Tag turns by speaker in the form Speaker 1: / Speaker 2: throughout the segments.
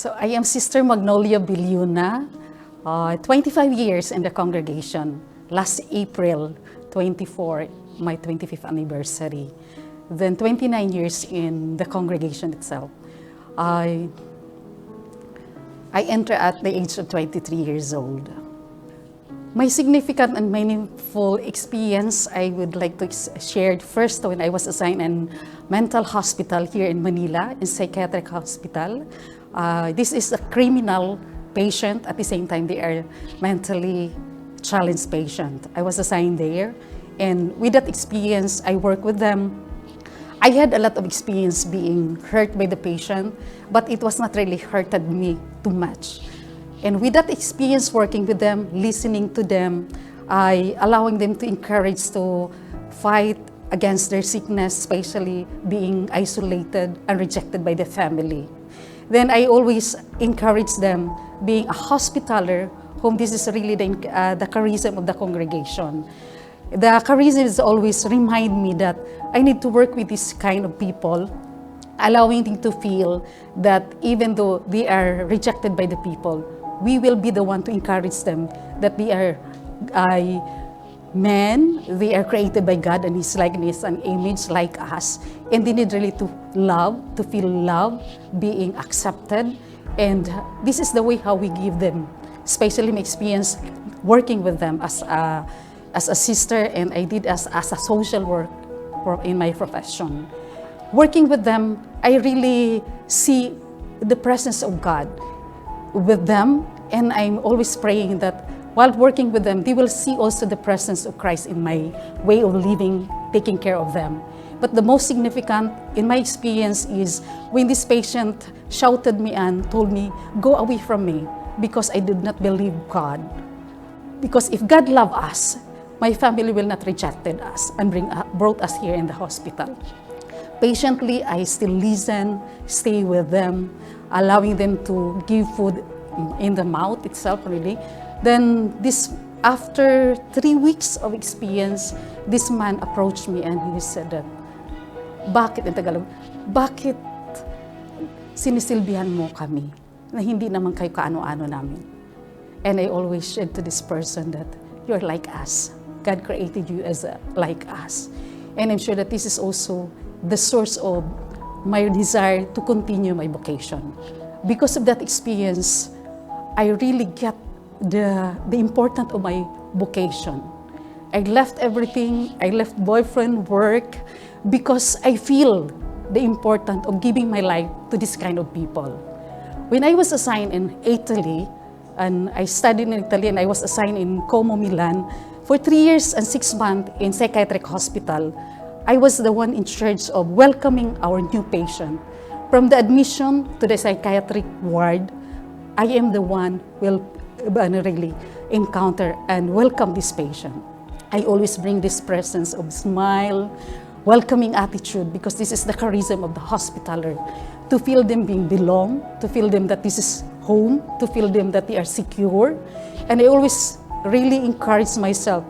Speaker 1: So I am Sister Magnolia Billona, 25 years in the congregation. Last April 24, my 25th anniversary. Then 29 years in the congregation itself. I entered at the age of 23 years old. My significant and meaningful experience I would like to share first when I was assigned in mental hospital here in Manila, in psychiatric hospital. This is a criminal patient. At the same time, they are mentally challenged patient. I was assigned there, and with that experience, I work with them. I had a lot of experience being hurt by the patient, but it was not really hurted me too much. And with that experience working with them, listening to them, allowing them to encourage to fight against their sickness, especially being isolated and rejected by the family. Then I always encourage them being a hospitaler, whom this is really the charism of the congregation. The charism is always remind me that I need to work with this kind of people, allowing them to feel that even though they are rejected by the people, we will be the one to encourage them that they are men, they are created by God and His likeness and image like us. And they need really to love, to feel love, being accepted. And this is the way how we give them, especially my experience working with them as a sister, and I did as a social work in my profession. Working with them, I really see the presence of God with them, and I'm always praying that while working with them, they will see also the presence of Christ in my way of living, taking care of them. But the most significant in my experience is when this patient shouted me and told me, "Go away from me," because I did not believe God. Because if God loved us, my family will not rejected us and brought us here in the hospital. Patiently, I still listen, stay with them, allowing them to give food in the mouth itself, really. Then after 3 weeks of experience, this man approached me and he said that, "Bakit," in Tagalog, "bakit sinisilbihan mo kami na hindi naman kayo kaano-ano namin?" And I always said to this person that, "You're like us. God created you as like us." And I'm sure that this is also the source of my desire to continue my vocation. Because of that experience, I really get the importance of my vocation. I left everything, I left boyfriend, work, because I feel the importance of giving my life to this kind of people. When I was assigned in Italy, and I studied in Italy, and I was assigned in CoM, Milan, for 3 years and 6 months in psychiatric hospital, I was the one in charge of welcoming our new patient. From the admission to the psychiatric ward, I am the one who will really encounter and welcome this patient. I always bring this presence of smile, welcoming attitude, because this is the charism of the hospitaler, to feel them being belong, to feel them that this is home, to feel them that they are secure. And I always really encourage myself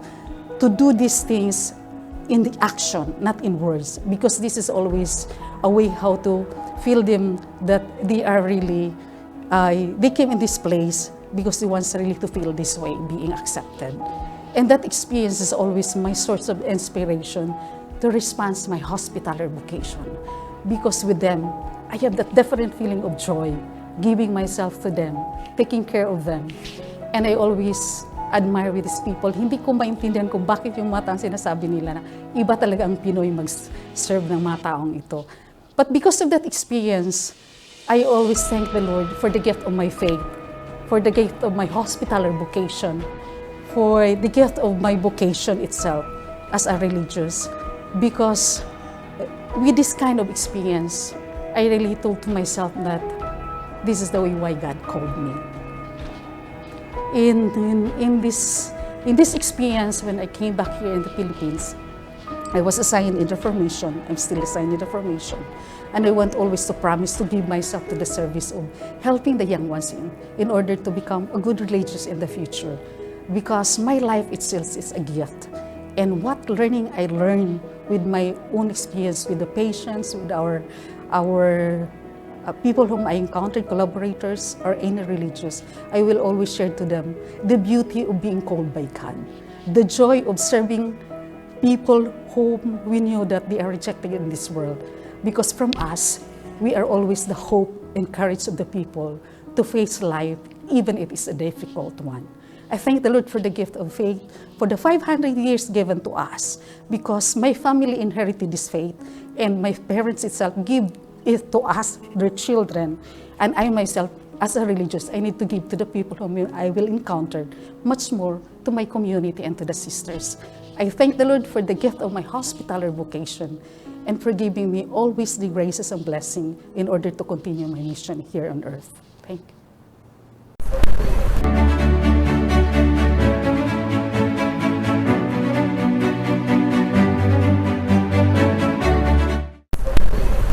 Speaker 1: to do these things in the action, not in words, because this is always a way how to feel them that they are really, they came in this place because they want really to feel this way, being accepted. And that experience is always my source of inspiration to respond to my hospitaler vocation. Because with them, I have that different feeling of joy, giving myself to them, taking care of them. And I always admire with these people. Hindi ko maintindihan kung bakit yung mga taong sinasabi nila na iba talaga ang Pinoy mag-serve ng mga taong ito. But because of that experience, I always thank the Lord for the gift of my faith, for the gift of my hospitaler vocation, for the gift of my vocation itself as a religious. Because with this kind of experience, I really told to myself that this is the way why God called me. In this experience, when I came back here in the Philippines, I was assigned in Reformation. I'm still assigned in Reformation. And I want always to promise to give myself to the service of helping the young ones in order to become a good religious in the future. Because my life itself is a gift. And what learning I learned with my own experience with the patients, with our people whom I encountered, collaborators or any religious, I will always share to them the beauty of being called by God, the joy of serving people whom we knew that they are rejected in this world. Because from us, we are always the hope and courage of the people to face life, even if it's a difficult one. I thank the Lord for the gift of faith, for the 500 years given to us, because my family inherited this faith, and my parents itself give it to us, their children, and I myself, as a religious, I need to give to the people whom I will encounter, much more to my community and to the sisters. I thank the Lord for the gift of my hospitaller vocation, and for giving me always the graces and blessing in order to continue my mission here on earth. Thank you.